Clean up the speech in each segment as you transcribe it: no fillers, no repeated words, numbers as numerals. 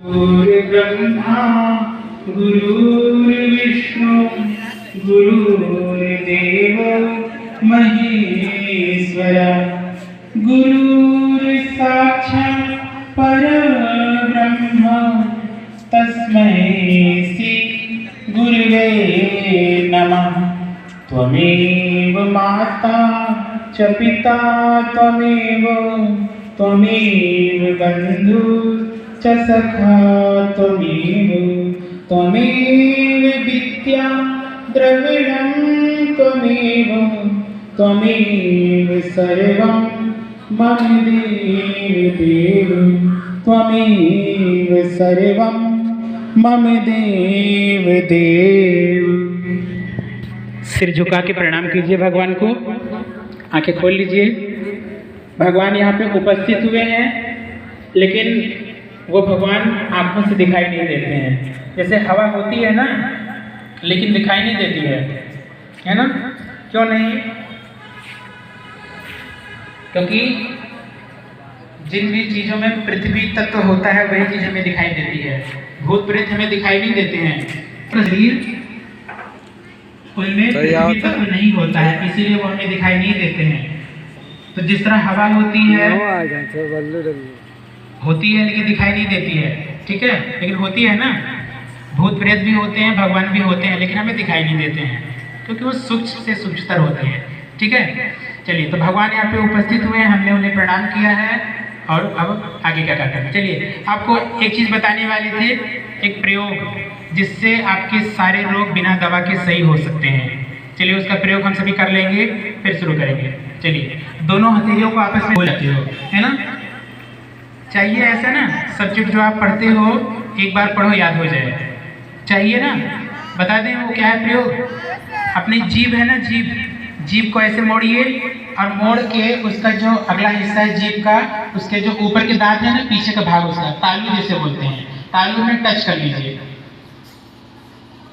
गुरुर्ब्रह्मा गुरुर्विष्णु गुरुर्देव महेश्वर गुरुर्साक्षात् परब्रह्म तस्मै श्री गुरुवे नमः। त्वमेव माता च पिता त्वमेव बन्धु च सखा त्वमेव विद्या द्रविणं त्वमेव सर्वं मम देव त्वमेव सर्वं मम देव। सिर झुका के प्रणाम कीजिए भगवान को। आंखें खोल लीजिए। भगवान यहाँ पे उपस्थित हुए हैं, लेकिन वो भगवान आंखों से दिखाई नहीं देते हैं। जैसे हवा होती है ना, लेकिन दिखाई नहीं देती है ना? क्यों नहीं? क्योंकि जिन भी चीज़ों में पृथ्वी तत्व होता है वही चीज़ हमें दिखाई देती है। भूत प्रेत हमें दिखाई नहीं देते हैं। शरीर उनमें पृथ्वी तत्व नहीं होता है, इसीलिए वो हमें दिखाई नहीं देते हैं। तो जिस तरह हवा होती है लेकिन दिखाई नहीं देती है, ठीक है, लेकिन होती है ना। भूत प्रेत भी होते हैं, भगवान भी होते हैं, लेकिन हमें दिखाई नहीं देते हैं क्योंकि वो सूक्ष्म से सूक्ष्मतर होते हैं, ठीक है। चलिए, तो भगवान यहाँ पे उपस्थित हुए हैं, हमने उन्हें प्रणाम किया है और अब आगे क्या करना है। चलिए, आपको एक चीज़ बताने वाले थे, एक प्रयोग जिससे आपके सारे रोग बिना दवा के सही हो सकते हैं। चलिए, उसका प्रयोग हम सभी कर लेंगे, फिर शुरू करेंगे। चलिए, दोनों हथेलियों को आपस में हो जाते हो, है ना? चाहिए ऐसा ना? सब्जेक्ट जो आप पढ़ते हो एक बार पढ़ो, याद हो जाए, चाहिए ना? बता दें वो क्या है प्रयोग। अपनी जीभ है ना, जीभ को ऐसे मोड़िए और मोड़ के उसका जो अगला हिस्सा है जीभ का, उसके जो ऊपर के दांत है ना, पीछे का भाग उसका तालू जैसे बोलते हैं, तालू में टच कर लीजिए,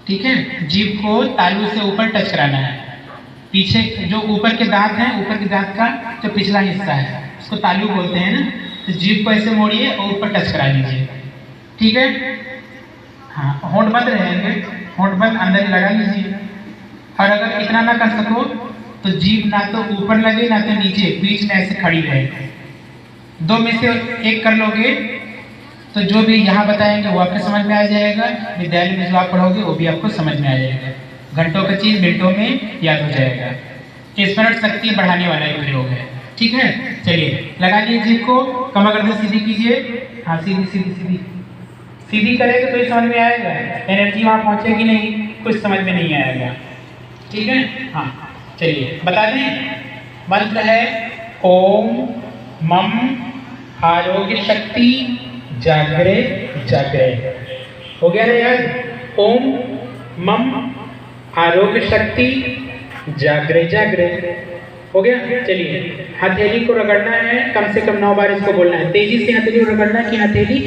ठीक है। जीभ को तालू से ऊपर टच कराना है। पीछे जो ऊपर के दांत हैं, ऊपर के दांत का जो पिछला हिस्सा है उसको तालू बोलते हैं ना। तो जीभ को ऐसे मोड़िए और ऊपर टच करा लीजिए, ठीक है। हाँ, होंठ बंद रहेंगे, होंठ बंद अंदर लगा लीजिए। और अगर इतना ना कर सको तो जीभ ना तो ऊपर लगे ना तो नीचे, बीच में ऐसे खड़ी रहे। दो में से एक कर लोगे तो जो भी यहाँ बताएंगे वो आपको समझ में आ जाएगा। विद्यालय में जो आप पढ़ोगे वो भी आपको समझ में आ जाएगा। घंटों का चीज मिनटों में याद हो जाएगा। स्मरण शक्ति बढ़ाने वाला एक प्रयोग है, ठीक है। चलिए, लगा लीजिए जीभ को, कमर गर्दन सीधी कीजिए। हाँ, सीधी करेंगे तो ही समझ में आएगा। एनर्जी वहाँ पहुँचेगी नहीं, कुछ समझ में नहीं आएगा, ठीक है। हाँ, चलिए बता दें। मंत्र है ओम मम आरोग्य शक्ति जागरे जागरे। हो गया ना याद? ओम मम आरोग्य शक्ति जागरे जागरे, हो गया। चलिए, हथेली को रगड़ना है, कम से कम 9 बार इसको बोलना है। तेजी से हथेली को रगड़ना है कि हथेली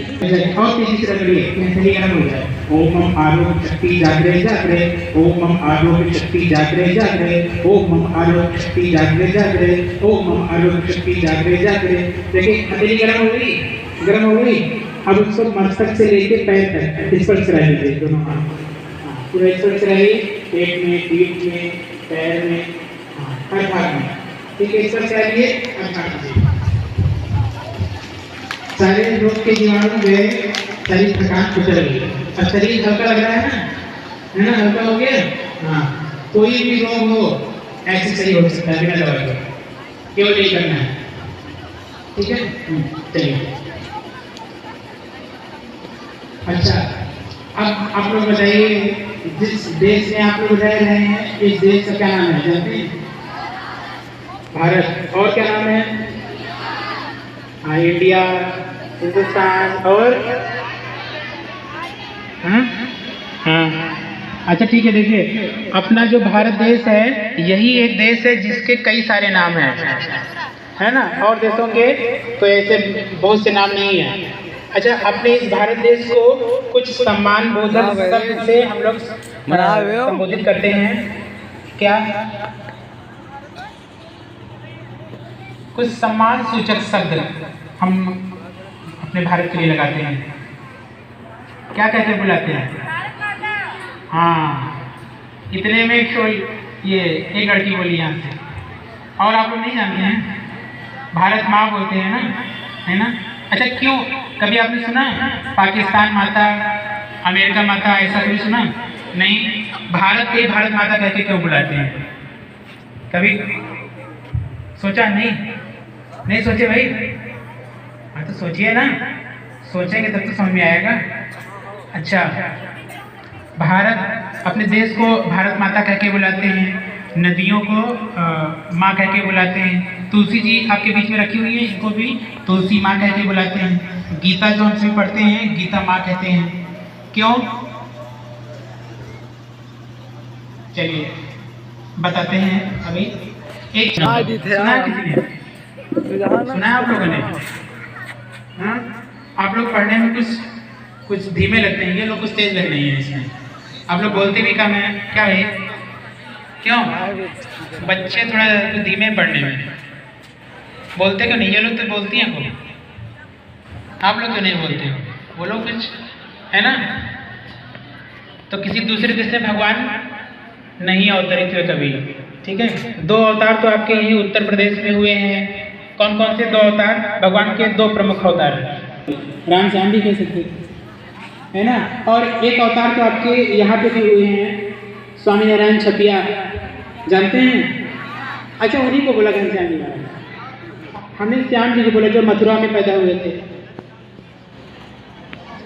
और तेजी से रगड़िए, हथेली गर्म हो जाए। ओम मम आरोग्य शक्ति जागरे जागरे, ओम मम आरोग्य शक्ति जागरे जागरे, ओम मम आरोग्य शक्ति जागरे जागरे, ओम मम आरोग्य शक्ति जागरे जागरे। देखिए, हथेली गर्म हो गई। अब उसको मस्तक से लेके पैर तक स्पर्श करा लीजिए, दोनों हाथ पूरा स्पर्श कराइए, पेट में, पीठ में, पैर में, हर भाग में, ठीक है। स्पर्श कराइए, सारे रोग के जीवाणु जो है शरीर थकान कुचल गई। अब शरीर हल्का लग रहा है ना, हल्का हो गया। हाँ, कोई भी रोग हो ऐसे सही हो सकता है बिना दवाई के, केवल यही करना है, ठीक है। चलिए, अच्छा, अब आप लोग बताइए, जिस देश में आप लोग रह रहे हैं इस देश का क्या नाम है, जानते हैं? भारत। और क्या नाम है? हाँ, इंडिया, हिंदुस्तान और हाँ, अच्छा ठीक है। देखिए, अपना जो भारत देश है यही एक देश है जिसके कई सारे नाम हैं, है ना। और देशों के तो ऐसे बहुत से नाम नहीं है। अच्छा, अपने इस भारत देश को कुछ सम्मान बोधक शब्द से हम लोग संबोधित करते हैं। क्या? कुछ सम्मान सूचक शब्द हम अपने भारत के लिए लगाते हैं। क्या कह के बुलाते हैं? हाँ, इतने में एक लड़की बोली यहाँ से। और आप लोग नहीं जानते हैं? भारत माँ बोलते हैं ना, है ना? अच्छा, क्यों? कभी आपने सुना पाकिस्तान माता, अमेरिका माता, ऐसा कभी सुना? नहीं। भारत पे भारत माता कह के क्यों बुलाते हैं? कभी सोचा? नहीं सोचे भाई? हाँ तो सोचिए ना, सोचेंगे तब तो समझ में आएगा। अच्छा, भारत, अपने देश को भारत माता कह के बुलाते हैं, नदियों को माँ कह के बुलाते हैं। तुलसी जी आपके बीच में रखी हुई है, इनको भी तुलसी माँ कह के बुलाते हैं। गीता जो हम सभी पढ़ते हैं, गीता माँ कहते हैं। क्यों? चलिए बताते हैं। अभी एक सुना किसी ने? सुना आप लोगों ने? हाँ, आप लोग पढ़ने में कुछ धीमे लगते हैं, ये लोग कुछ तेज लग रही है इसमें। आप लोग बोलते भी कम है क्या है? क्यों? बच्चे थोड़ा धीमे पढ़ने में बोलते क्यों नहीं? ये लोग तो बोलती हैं को, आप लोग क्यों नहीं बोलते हो? बोलो कुछ, है ना? तो किसी दूसरे देश से भगवान नहीं अवतरित हुए कभी, ठीक है? 2 अवतार तो आपके यही उत्तर प्रदेश में हुए हैं। कौन कौन से 2 अवतार? भगवान के 2 प्रमुख अवतार, राम श्याम भी कह सकते है ना? और एक अवतार तो आपके यहाँ पे भी हुए हैं, स्वामी नारायण छपिया, जानते हैं? अच्छा, उन्हीं को बोला घनश्याम जी महाराज। हमने श्याम जी को बोला जो मथुरा में पैदा हुए थे,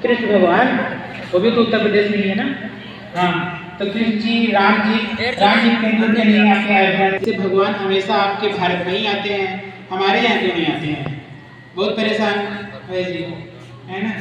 कृष्ण भगवान, वो भी तो उत्तर प्रदेश में ही है ना? हाँ, तो कृष्ण जी, राम जी कहीं दूर के नहीं आते हैं। भगवान हमेशा आपके भारत में ही आते हैं, हमारे यहाँ क्यों नहीं आते हैं? बहुत परेशान है जी, है ना?